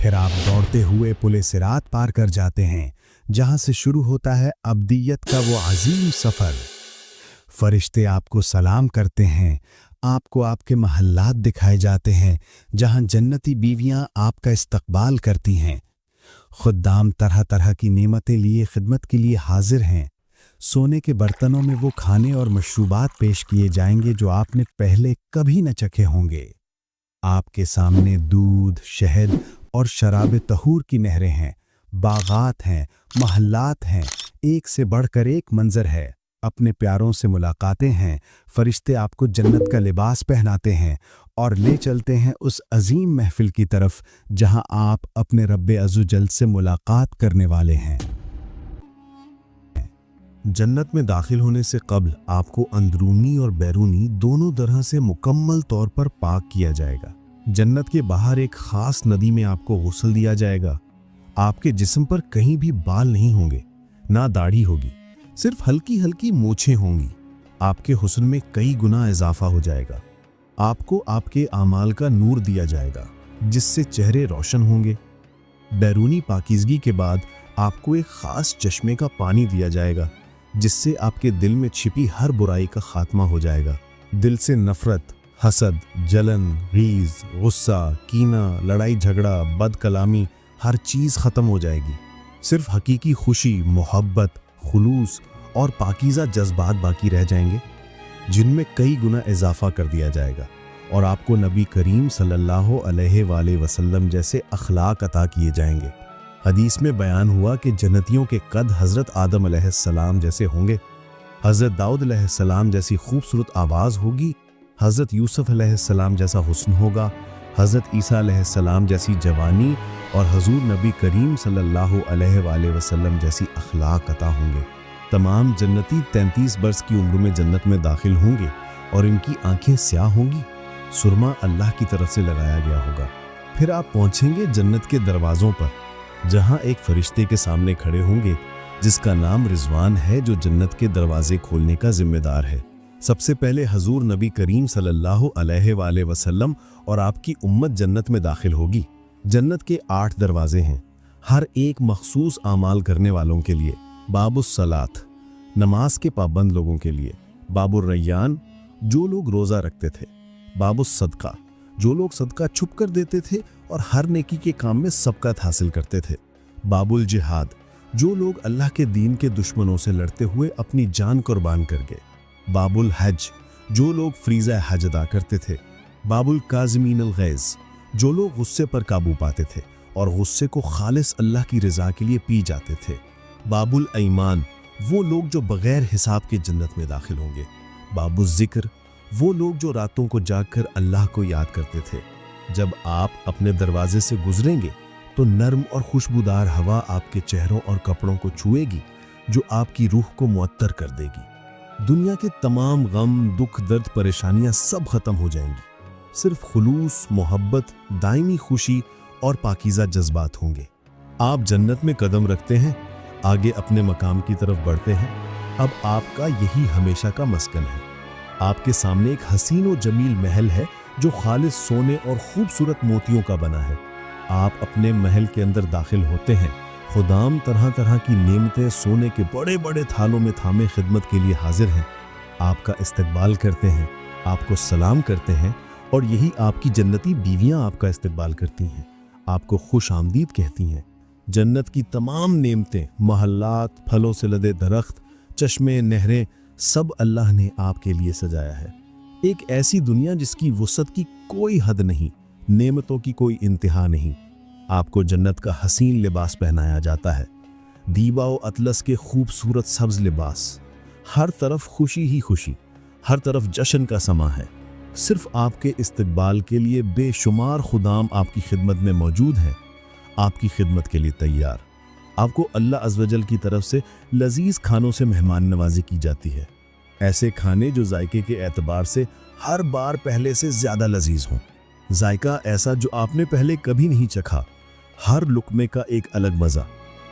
फिर आप दौड़ते हुए पुल सिरात पार कर जाते हैं, जहां से शुरू होता है अब्दियत का वो अजीम सफर। फरिश्ते आपको सलाम करते हैं, आपको आपके महल्लात दिखाए जाते हैं जहां जन्नती बीवियां आपका इस्तकबाल करती हैं। खुद्दाम तरह तरह की नेमतें लिए खिदमत के लिए हाजिर हैं। सोने के बर्तनों में वो खाने और मशरूबात पेश किए जाएंगे जो आपने पहले कभी न चखे होंगे। आपके सामने दूध, शहद और शराब तहूर की नहरें हैं, बागात हैं, महल्लात हैं, एक से बढ़कर एक मंजर है। अपने प्यारों से मुलाकातें हैं। फरिश्ते आपको जन्नत का लिबास पहनाते हैं और ले चलते हैं उस अजीम महफिल की तरफ जहां आप अपने रब्बे अज़्ज़वजल से मुलाकात करने वाले हैं। जन्नत में दाखिल होने से कब्ल आपको अंदरूनी और बैरूनी दोनों तरह से मुकम्मल तौर पर पाक किया जाएगा। जन्नत के बाहर एक खास नदी में आपको गुस्ल दिया जाएगा। आपके जिस्म पर कहीं भी बाल नहीं होंगे, ना दाढ़ी होगी, सिर्फ हल्की हल्की मूछें होंगी। आपके हुस्न में कई गुना इजाफा हो जाएगा। आपको आपके आमाल का नूर दिया जाएगा जिससे चेहरे रोशन होंगे। बैरूनी पाकीज़गी के बाद आपको एक खास चश्मे का पानी दिया जाएगा जिससे आपके दिल में छिपी हर बुराई का खात्मा हो जाएगा। दिल से नफरत, हसद, जलन, रीज़, गुस्सा, कीना, लड़ाई झगड़ा, बद कलामी हर चीज़ ख़त्म हो जाएगी। सिर्फ हकीकी खुशी, मोहब्बत, खुलूस और पाकीज़ा जज्बात बाकी रह जाएंगे जिनमें कई गुना इजाफा कर दिया जाएगा और आपको नबी करीम सल्लल्लाहु अलैहि वसल्लम जैसे अखलाक अता किए जाएंगे। हदीस में बयान हुआ कि जन्नतियों के कद हज़रत आदम अलैहिस्सलाम जैसे होंगे, हज़रत दाऊद अलैहिस्सलाम जैसी खूबसूरत आवाज़ होगी, हज़रत यूसुफ अलैहिस्सलाम जैसा हुस्न होगा, हज़रत ईसा अलैहिस्सलाम जैसी जवानी और हजूर नबी करीम सल्लल्लाहु अलैहि वसल्लम जैसी अखलाक अता होंगे। तमाम जन्नती 33 बरस की उम्र में जन्नत में दाखिल होंगे और इनकी आंखें स्याह होंगी। सुरमा अल्लाह की तरफ से लगाया गया होगा। फिर आप पहुंचेंगे जन्नत के दरवाज़ों पर जहां एक फरिश्ते के सामने खड़े होंगे जिसका नाम रिजवान है, जो जन्नत के दरवाजे खोलने का जिम्मेदार है। सबसे पहले हजूर नबी करीम सल्लल्लाहु अलैहि वसल्लम और आपकी उम्मत जन्नत में दाखिल होगी। जन्नत के 8 दरवाजे हैं, हर एक मखसूस आमाल करने वालों के लिए। बाबुस सलात, नमाज के पाबंद लोगों के लिए। बाबुर रैयान, जो लोग रोज़ा रखते थे। बाबुस सदका, जो लोग सदका छुप कर देते थे और हर नेकी के काम में सबकत हासिल करते थे। बाबुल जिहाद, जो लोग अल्लाह के दीन के दुश्मनों से लड़ते हुए अपनी जान कुर्बान कर गए। बाबुल हज, जो लोग फ्रीज़ा हज अदा करते थे। बाबुल काज़िमीन अल गैज़, जो लोग गुस्से पर काबू पाते थे और गुस्से को खालिस अल्लाह की रज़ा के लिए पी जाते थे। बाबुल ईमान, वो लोग जो बग़ैर हिसाब के जन्नत में दाखिल होंगे। बाबुल ज़िक्र, वो लोग जो रातों को जागकर अल्लाह को याद करते थे। जब आप अपने दरवाजे से गुजरेंगे तो नर्म और खुशबूदार हवा आपके चेहरों और कपड़ों को छुएगी जो आपकी रूह को मुअत्तर कर देगी। दुनिया के तमाम गम, दुख, दर्द, परेशानियां सब खत्म हो जाएंगी। सिर्फ खुलूस, मोहब्बत, दायमी खुशी और पाकीज़ा जज्बात होंगे। आप जन्नत में कदम रखते हैं, आगे अपने मकाम की तरफ बढ़ते हैं। अब आपका यही हमेशा का मस्कन है। आपके सामने एक हसीन और जमील महल है जो खालिस सोने और खूबसूरत मोतियों का बना है। आप अपने महल के अंदर दाखिल होते हैं। खुदाम तरह तरह की नेमतें सोने के बड़े बड़े थालों में थामे खिदमत के लिए हाजिर हैं। आपका इस्तकबाल करते हैं, आपको सलाम करते हैं और यही आपकी जन्नती बीवियां आपका इस्तकबाल करती हैं, आपको खुश आमदीद कहती हैं। जन्नत की तमाम नेमतें, महल्लात, फलों से लदे दरख्त, चश्मे, नहरें, सब अल्लाह ने आपके लिए सजाया है। एक ऐसी दुनिया जिसकी वुसअत की कोई हद नहीं, नेमतों की कोई इंतहा नहीं। आपको जन्नत का हसीन लिबास पहनाया जाता है, दीबा व अतलस के खूबसूरत सब्ज लिबास। हर तरफ खुशी ही खुशी, हर तरफ जश्न का समा है। सिर्फ आपके इस्तकबाल के लिए बेशुमार खुदाम आपकी खिदमत में मौजूद हैं, आपकी खिदमत के लिए तैयार। आपको अल्लाह अज़्ज़वजल की तरफ से लजीज खानों से मेहमान नवाजी की जाती है। ऐसे खाने जो जायके के एतबार से हर बार पहले से ज़्यादा लजीज हों। जायका ऐसा जो आपने पहले कभी नहीं चखा। हर लुक़मे का एक अलग मज़ा।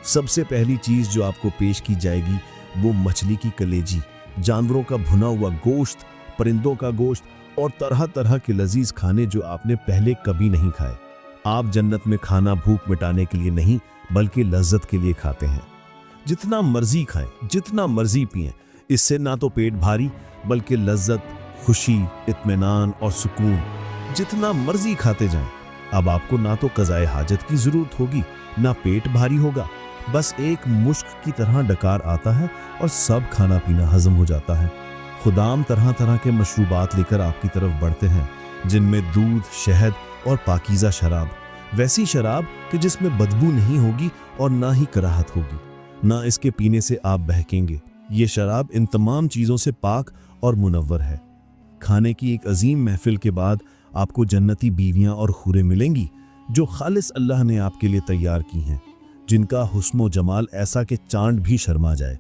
सबसे पहली चीज़ जो आपको पेश की जाएगी वो मछली की कलेजी, जानवरों का भुना हुआ गोश्त, परिंदों का गोश्त और तरह तरह के लजीज खाने जो आपने पहले कभी नहीं खाए। आप जन्नत में खाना भूख मिटाने के लिए नहीं बल्कि लज्जत के लिए खाते हैं। जितना मर्जी खाएं, जितना मर्जी पिएं, इससे ना तो पेट भारी बल्कि लज्जत, खुशी, इत्मीनान और सुकून। जितना मर्जी खाते जाएं, अब आपको ना तो कज़ाए हाजत की जरूरत होगी, ना पेट भारी होगा। बस एक मुश्क की तरह डकार आता है और सब खाना पीना हजम हो जाता है। खुदाम तरह तरह के मशरूबात लेकर आपकी तरफ बढ़ते हैं, जिनमें दूध, शहद और पाकीज़ा शराब, वैसी शराब कि जिसमें बदबू नहीं होगी और ना ही कराहत होगी, ना इसके पीने से आप बहकेंगे। ये शराब इन तमाम चीज़ों से पाक और मुनव्वर है। खाने की एक अजीम महफिल के बाद आपको जन्नती बीवियां और खूरें मिलेंगी जो खालिस अल्लाह ने आपके लिए तैयार की हैं, जिनका हुस्न जमाल ऐसा कि चांद भी शर्मा जाए।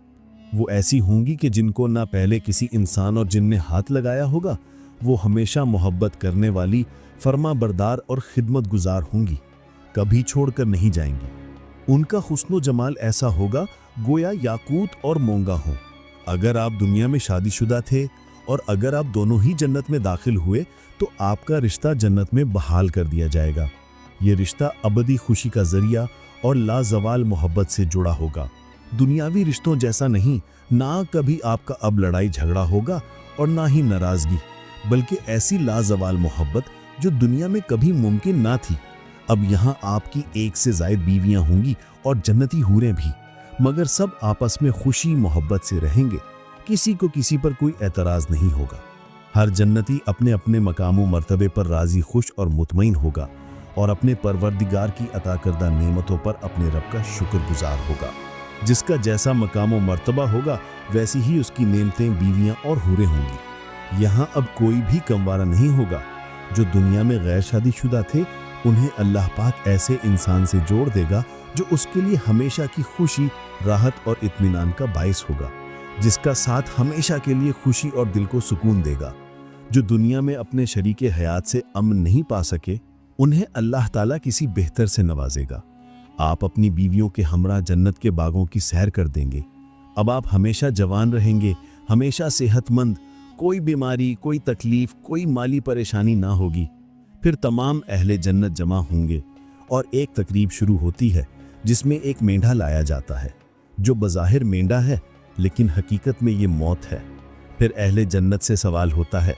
वो ऐसी होंगी कि जिनको ना पहले किसी इंसान और जिन ने हाथ लगाया होगा। वो हमेशा मोहब्बत करने वाली, फर्मा बरदार और खिदमत गुजार होंगी, कभी छोड़कर नहीं जाएंगी। उनका हुस्न जमाल ऐसा होगा गोया याकूत और मोंगा हो। अगर आप दुनिया में शादीशुदा थे और अगर आप दोनों ही जन्नत में दाखिल हुए तो आपका रिश्ता जन्नत में बहाल कर दिया जाएगा। ये रिश्ता अबदी खुशी का जरिया और लाजवाल मोहब्बत से जुड़ा होगा। दुनियावी रिश्तों जैसा नहीं, ना कभी आपका अब लड़ाई झगड़ा होगा और ना ही नाराजगी, बल्कि ऐसी लाजवाल मोहब्बत जो दुनिया में कभी मुमकिन ना थी। अब यहाँ आपकी एक से ज़ायद बीवियां होंगी और जन्नती हूरें भी, मगर सब आपस में खुशी मोहब्बत से रहेंगे। किसी को किसी पर कोई एतराज नहीं होगा। हर जन्नती अपने अपने मकामो मर्तबे पर राजी, खुश और मुतमईन होगा और अपने परवरदिगार की अता करदा नेमतों पर अपने रब का शुक्रगुजार होगा। जिसका जैसा मकामो मर्तबा होगा वैसी ही उसकी नेमतें, बीवियां और हूरें होंगी। यहाँ अब कोई भी कमवारा नहीं होगा। जो दुनिया में गैर शादीशुदा थे उन्हें अल्लाह पाक ऐसे इंसान से जोड़ देगा जो उसके लिए हमेशा की खुशी, राहत और इत्मीनान का बाइस होगा, जिसका साथ हमेशा के लिए खुशी और दिल को सुकून देगा। जो दुनिया में अपने शरीके हयात से अमन नहीं पा सके उन्हें अल्लाह ताला किसी बेहतर से नवाजेगा। आप अपनी बीवियों के हमरा जन्नत के बागों की सैर कर देंगे। अब आप हमेशा जवान रहेंगे, हमेशा सेहतमंद, कोई बीमारी, कोई तकलीफ, कोई माली परेशानी ना होगी। फिर तमाम अहले जन्नत जमा होंगे और एक तकरीब शुरू होती है जिसमें एक मेंढा लाया जाता है जो बज़ाहिर मेंढा है लेकिन हकीकत में ये मौत है। फिर अहले जन्नत से सवाल होता है,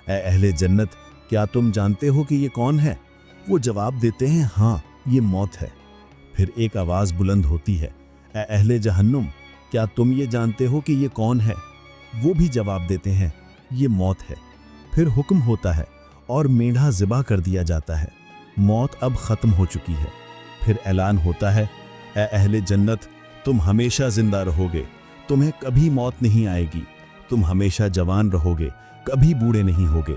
ऐ अहले जन्नत, क्या तुम जानते हो कि ये कौन है? वो जवाब देते हैं, हाँ, ये मौत है। फिर एक आवाज़ बुलंद होती है, ऐ अहले जहन्नुम, क्या तुम ये जानते हो कि ये कौन है? वो भी जवाब देते हैं, ये मौत है। फिर हुक्म होता है और मेंढा ज़िबा कर दिया जाता है। मौत अब ख़त्म हो चुकी है। फिर ऐलान होता है, ऐ अहले जन्नत, तुम हमेशा ज़िंदा रहोगे, तुम्हें कभी मौत नहीं आएगी, तुम हमेशा जवान रहोगे, कभी बूढ़े नहीं होगे,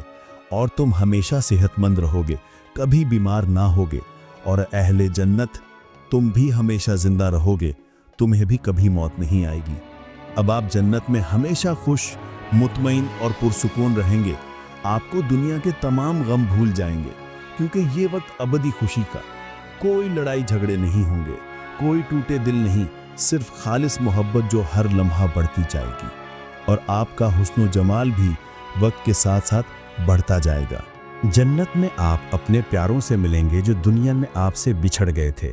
और तुम हमेशा सेहतमंद रहोगे, कभी बीमार ना होगे। और अहले जन्नत, तुम भी हमेशा ज़िंदा रहोगे, तुम्हें भी कभी मौत नहीं आएगी। अब आप जन्नत में हमेशा खुश, मुतमईन और पुरसुकून रहेंगे। आपको दुनिया के तमाम गम भूल जाएंगे, क्योंकि ये वक्त अबदी खुशी का। कोई लड़ाई झगड़े नहीं होंगे, कोई टूटे दिल नहीं, सिर्फ खालिस मोहब्बत जो हर लम्हा बढ़ती जाएगी। और आपका हुस्न जमाल भी वक्त के साथ साथ बढ़ता जाएगा। जन्नत में आप अपने प्यारों से मिलेंगे जो दुनिया में आपसे बिछड़ गए थे।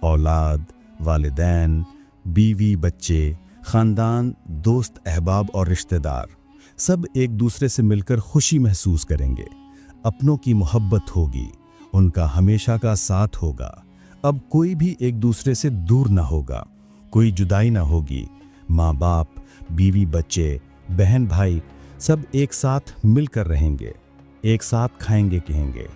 औलाद, वालिदैन, बीवी, बच्चे, ख़ानदान, दोस्त, अहबाब और रिश्तेदार सब एक दूसरे से मिलकर खुशी महसूस करेंगे। अपनों की मोहब्बत होगी, उनका हमेशा का साथ होगा। अब कोई भी एक दूसरे से दूर ना होगा, कोई जुदाई ना होगी। माँ बाप, बीवी, बच्चे, बहन भाई सब एक साथ मिलकर रहेंगे, एक साथ खाएंगे कहेंगे।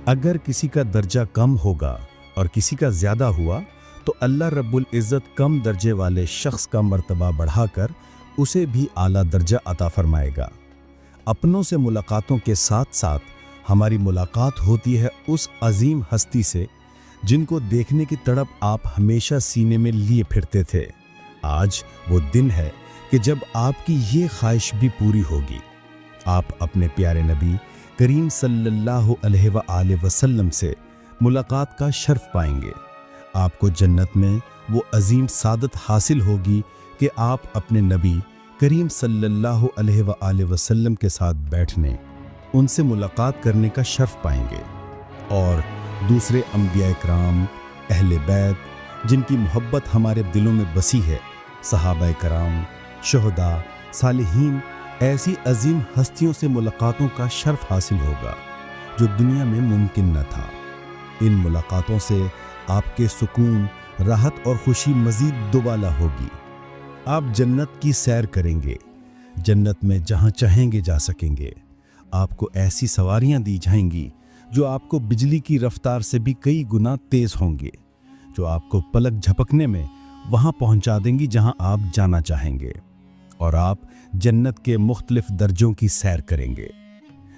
अगर किसी का दर्जा कम होगा और किसी का ज़्यादा हुआ तो अल्लाह रब्बुल इज़्ज़त कम दर्जे वाले शख्स का मर्तबा बढ़ाकर उसे भी आला दर्जा अता फरमाएगा। अपनों से मुलाकातों के साथ साथ हमारी मुलाकात होती है उस अजीम हस्ती से जिनको देखने की तड़प आप हमेशा सीने में लिए फिरते थे। आज वो दिन है कि जब आपकी ये ख्वाहिश भी पूरी होगी। आप अपने प्यारे नबी करीम सल्लल्लाहु अलैहि वसल्लम से मुलाकात का शर्फ पाएंगे। आपको जन्नत में वो अजीम सादत हासिल होगी कि आप अपने नबी करीम सल्लल्लाहु अलैहि वसल्लम के साथ बैठने, उनसे मुलाकात करने का शर्फ पाएंगे। और دوسرے انبیاء کرام، اہل بیت جن کی محبت ہمارے دلوں میں بسی ہے، صحابہ کرام، شہداء، صالحین، ایسی عظیم ہستیوں سے ملاقاتوں کا شرف حاصل ہوگا جو دنیا میں ممکن نہ تھا۔ ان ملاقاتوں سے آپ کے سکون، راحت اور خوشی مزید دوبالا ہوگی۔ آپ جنت کی سیر کریں گے، جنت میں جہاں چاہیں گے جا سکیں گے۔ آپ کو ایسی سواریاں دی جائیں گی جو آپ کو بجلی کی رفتار سے بھی کئی گنا تیز ہوں گے، جو آپ کو پلک جھپکنے میں وہاں پہنچا دیں گی جہاں آپ جانا چاہیں گے، اور آپ جنت کے مختلف درجوں کی سیر کریں گے۔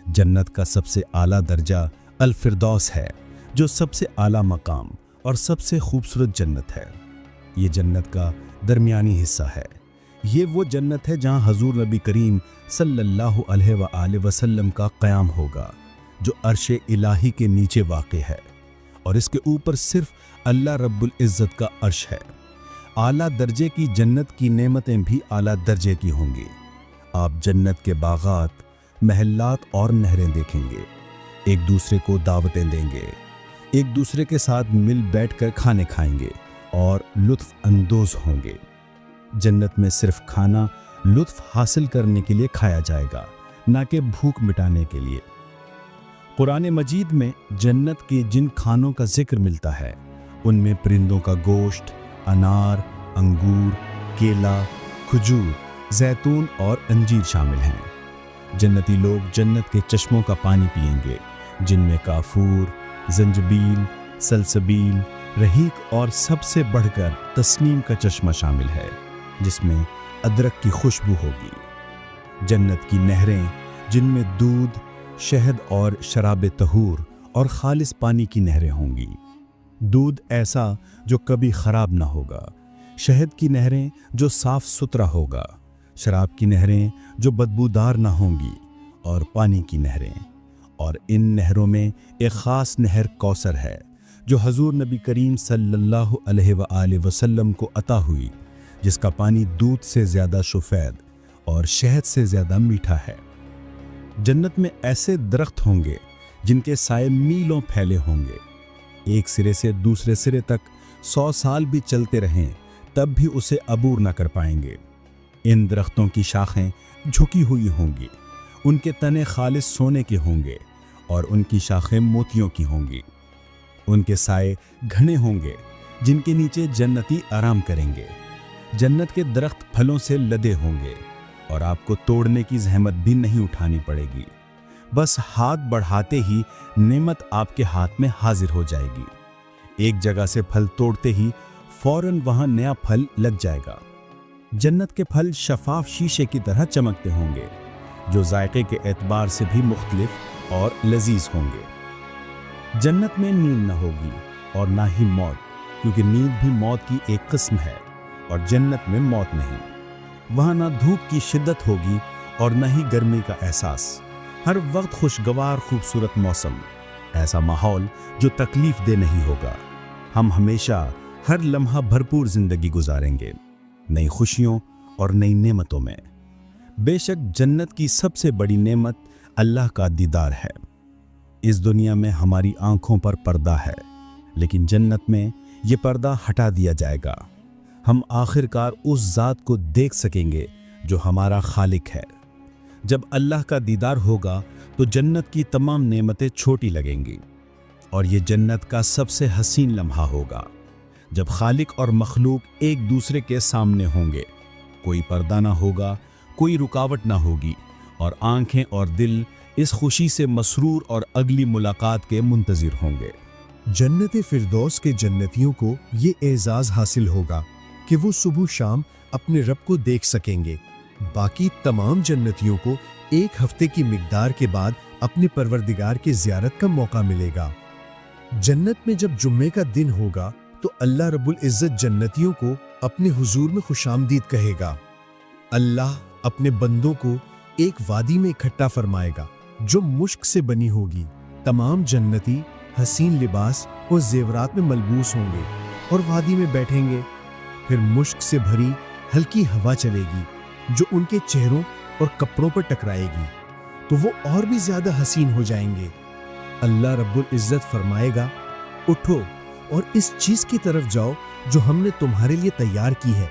جنت کا سب سے اعلیٰ درجہ الفردوس ہے، جو سب سے اعلیٰ مقام اور سب سے خوبصورت جنت ہے۔ یہ جنت کا درمیانی حصہ ہے۔ یہ وہ جنت ہے جہاں حضور نبی کریم صلی اللہ علیہ وآلہ وسلم کا قیام ہوگا، جو عرش الہی کے نیچے واقع ہے، اور اس کے اوپر صرف اللہ رب العزت کا عرش ہے۔ اعلیٰ درجے کی جنت کی نعمتیں بھی اعلیٰ درجے کی ہوں گی۔ آپ جنت کے باغات، محلات اور نہریں دیکھیں گے، ایک دوسرے کو دعوتیں دیں گے، ایک دوسرے کے ساتھ مل بیٹھ کر کھانے کھائیں گے اور لطف اندوز ہوں گے۔ جنت میں صرف کھانا لطف حاصل کرنے کے لیے کھایا جائے گا، نہ کہ بھوک مٹانے کے لیے۔ قرآن مجید میں جنت کے جن کھانوں کا ذکر ملتا ہے ان میں پرندوں کا گوشت، انار، انگور، کیلا، کھجور، زیتون اور انجیر شامل ہیں۔ جنتی لوگ جنت کے چشموں کا پانی پئیں گے، جن میں کافور، زنجبیل، سلسبیل، رحیق اور سب سے بڑھ کر تسنیم کا چشمہ شامل ہے، جس میں ادرک کی خوشبو ہوگی۔ جنت کی نہریں جن میں دودھ، شہد اور شراب طہور اور خالص پانی کی نہریں ہوں گی۔ دودھ ایسا جو کبھی خراب نہ ہوگا، شہد کی نہریں جو صاف ستھرا ہوگا، شراب کی نہریں جو بدبودار نہ ہوں گی، اور پانی کی نہریں۔ اور ان نہروں میں ایک خاص نہر کوثر ہے جو حضور نبی کریم صلی اللہ علیہ وآلہ وسلم کو عطا ہوئی، جس کا پانی دودھ سے زیادہ سفید اور شہد سے زیادہ میٹھا ہے۔ جنت میں ایسے درخت ہوں گے جن کے سائے میلوں پھیلے ہوں گے، ایک سرے سے دوسرے سرے تک 100 سال بھی چلتے رہیں تب بھی اسے عبور نہ کر پائیں گے۔ ان درختوں کی شاخیں جھکی ہوئی ہوں گی، ان کے تنے خالص سونے کے ہوں گے اور ان کی شاخیں موتیوں کی ہوں گی۔ ان کے سائے گھنے ہوں گے جن کے نیچے جنتی آرام کریں گے۔ جنت کے درخت پھلوں سے لدے ہوں گے اور آپ کو توڑنے کی زحمت بھی نہیں اٹھانی پڑے گی، بس ہاتھ بڑھاتے ہی نعمت آپ کے ہاتھ میں حاضر ہو جائے گی۔ ایک جگہ سے پھل توڑتے ہی فوراً وہاں نیا پھل لگ جائے گا۔ جنت کے پھل شفاف شیشے کی طرح چمکتے ہوں گے، جو ذائقے کے اعتبار سے بھی مختلف اور لذیذ ہوں گے۔ جنت میں نیند نہ ہوگی اور نہ ہی موت، کیونکہ نیند بھی موت کی ایک قسم ہے، اور جنت میں موت نہیں۔ وہاں نہ دھوپ کی شدت ہوگی اور نہ ہی گرمی کا احساس، ہر وقت خوشگوار خوبصورت موسم، ایسا ماحول جو تکلیف دہ نہیں ہوگا۔ ہم ہمیشہ ہر لمحہ بھرپور زندگی گزاریں گے، نئی خوشیوں اور نئی نعمتوں میں۔ بے شک جنت کی سب سے بڑی نعمت اللہ کا دیدار ہے۔ اس دنیا میں ہماری آنکھوں پر پردہ ہے، لیکن جنت میں یہ پردہ ہٹا دیا جائے گا۔ ہم آخرکار اس ذات کو دیکھ سکیں گے جو ہمارا خالق ہے۔ جب اللہ کا دیدار ہوگا تو جنت کی تمام نعمتیں چھوٹی لگیں گی، اور یہ جنت کا سب سے حسین لمحہ ہوگا جب خالق اور مخلوق ایک دوسرے کے سامنے ہوں گے۔ کوئی پردہ نہ ہوگا، کوئی رکاوٹ نہ ہوگی، اور آنکھیں اور دل اس خوشی سے مسرور اور اگلی ملاقات کے منتظر ہوں گے۔ جنت فردوس کے جنتیوں کو یہ اعزاز حاصل ہوگا کہ وہ صبح شام اپنے رب کو دیکھ سکیں گے۔ باقی تمام جنتیوں کو ایک ہفتے کی مقدار کے بعد اپنے پروردگار کی زیارت کا موقع ملے گا۔ جنت میں جب جمعے کا دن ہوگا تو اللہ رب العزت جنتیوں کو اپنے حضور میں خوش آمدید کہے گا۔ اللہ اپنے بندوں کو ایک وادی میں اکٹھا فرمائے گا جو مشک سے بنی ہوگی۔ تمام جنتی حسین لباس اور زیورات میں ملبوس ہوں گے اور وادی میں بیٹھیں گے۔ پھر مشک سے بھری ہلکی ہوا چلے گی جو ان کے چہروں اور کپڑوں پر ٹکرائے گی تو وہ اور بھی زیادہ حسین ہو جائیں گے۔ اللہ رب العزت فرمائے گا، اٹھو اور اس چیز کی طرف جاؤ جو ہم نے تمہارے لیے تیار کی ہے۔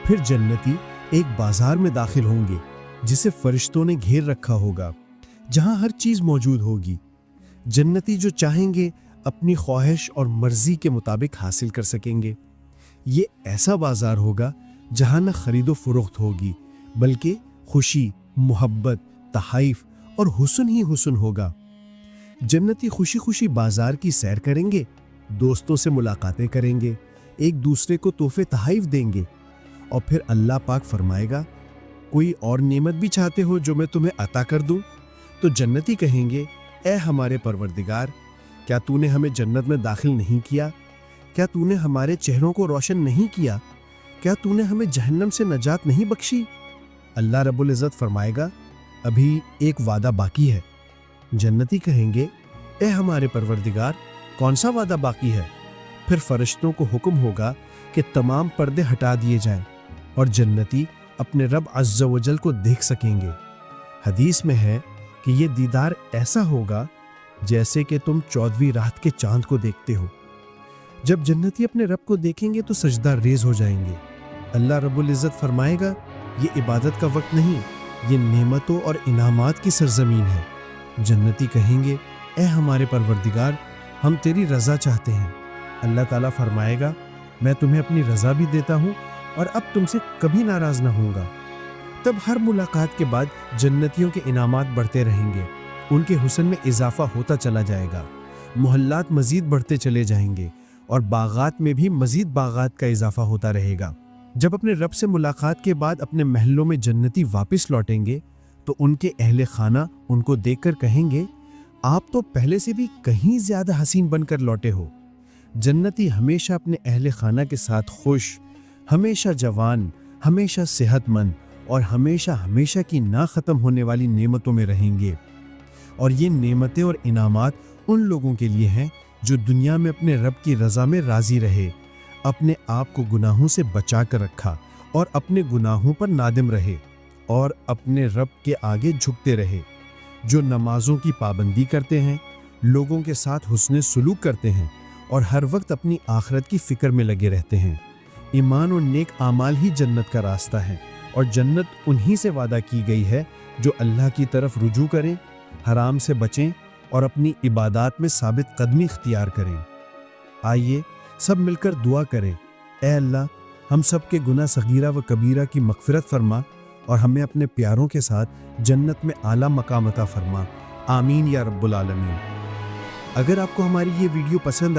پھر جنتی ایک بازار میں داخل ہوں گے جسے فرشتوں نے گھیر رکھا ہوگا، جہاں ہر چیز موجود ہوگی۔ جنتی جو چاہیں گے اپنی خواہش اور مرضی کے مطابق حاصل کر سکیں گے۔ یہ ایسا بازار ہوگا جہاں نہ خرید و فروخت ہوگی، بلکہ خوشی، محبت، تحائف اور حسن ہی حسن ہوگا۔ جنتی خوشی خوشی بازار کی سیر کریں گے، دوستوں سے ملاقاتیں کریں گے، ایک دوسرے کو تحفے تحائف دیں گے، اور پھر اللہ پاک فرمائے گا، کوئی اور نعمت بھی چاہتے ہو جو میں تمہیں عطا کر دوں؟ تو جنتی کہیں گے، اے ہمارے پروردگار، کیا تو نے ہمیں جنت میں داخل نہیں کیا؟ کیا تو نے ہمارے چہروں کو روشن نہیں کیا؟ کیا تو نے ہمیں جہنم سے نجات نہیں بخشی؟ اللہ رب العزت فرمائے گا، ابھی ایک وعدہ باقی ہے۔ جنتی کہیں گے، اے ہمارے پروردگار، کون سا وعدہ باقی ہے؟ پھر فرشتوں کو حکم ہوگا کہ تمام پردے ہٹا دیے جائیں اور جنتی اپنے رب عز و جل کو دیکھ سکیں گے۔ حدیث میں ہے کہ یہ دیدار ایسا ہوگا جیسے کہ تم 14ویں رات کے چاند کو دیکھتے ہو۔ جب جنتی اپنے رب کو دیکھیں گے تو سجدہ ریز ہو جائیں گے۔ اللہ رب العزت فرمائے گا، یہ عبادت کا وقت نہیں، یہ نعمتوں اور انعامات کی سرزمین ہے۔ جنتی کہیں گے، اے ہمارے پروردگار، ہم تیری رضا چاہتے ہیں۔ اللہ تعالیٰ فرمائے گا، میں تمہیں اپنی رضا بھی دیتا ہوں اور اب تم سے کبھی ناراض نہ ہوں گا۔ تب ہر ملاقات کے بعد جنتیوں کے انعامات بڑھتے رہیں گے، ان کے حسن میں اضافہ ہوتا چلا جائے گا، محلات مزید بڑھتے چلے جائیں گے اور باغات میں بھی مزید باغات کا اضافہ ہوتا رہے گا۔ جب اپنے رب سے ملاقات کے بعد اپنے محلوں میں جنتی واپس لوٹیں گے تو ان کے اہل خانہ ان کو دیکھ کر کہیں گے، آپ تو پہلے سے بھی کہیں زیادہ حسین بن کر لوٹے ہو۔ جنتی ہمیشہ اپنے اہل خانہ کے ساتھ خوش، ہمیشہ جوان، ہمیشہ صحت مند اور ہمیشہ ہمیشہ کی نہ ختم ہونے والی نعمتوں میں رہیں گے۔ اور یہ نعمتیں اور انعامات ان لوگوں کے لیے ہیں جو دنیا میں اپنے رب کی رضا میں راضی رہے، اپنے آپ کو گناہوں سے بچا کر رکھا اور اپنے گناہوں پر نادم رہے اور اپنے رب کے آگے جھکتے رہے، جو نمازوں کی پابندی کرتے ہیں، لوگوں کے ساتھ حسن سلوک کرتے ہیں اور ہر وقت اپنی آخرت کی فکر میں لگے رہتے ہیں۔ ایمان اور نیک اعمال ہی جنت کا راستہ ہے، اور جنت انہی سے وعدہ کی گئی ہے جو اللہ کی طرف رجوع کریں، حرام سے بچیں اور اپنی عبادات میں ثابت قدمی اختیار کریں۔ آئیے سب مل کر دعا کریں، اے اللہ، ہم سب کے گناہ صغیرہ و کبیرہ کی مغفرت فرما اور ہمیں اپنے پیاروں کے ساتھ جنت میں اعلیٰ مقام عطا فرما، آمین یا رب العالمین۔ اگر آپ کو ہماری یہ ویڈیو پسند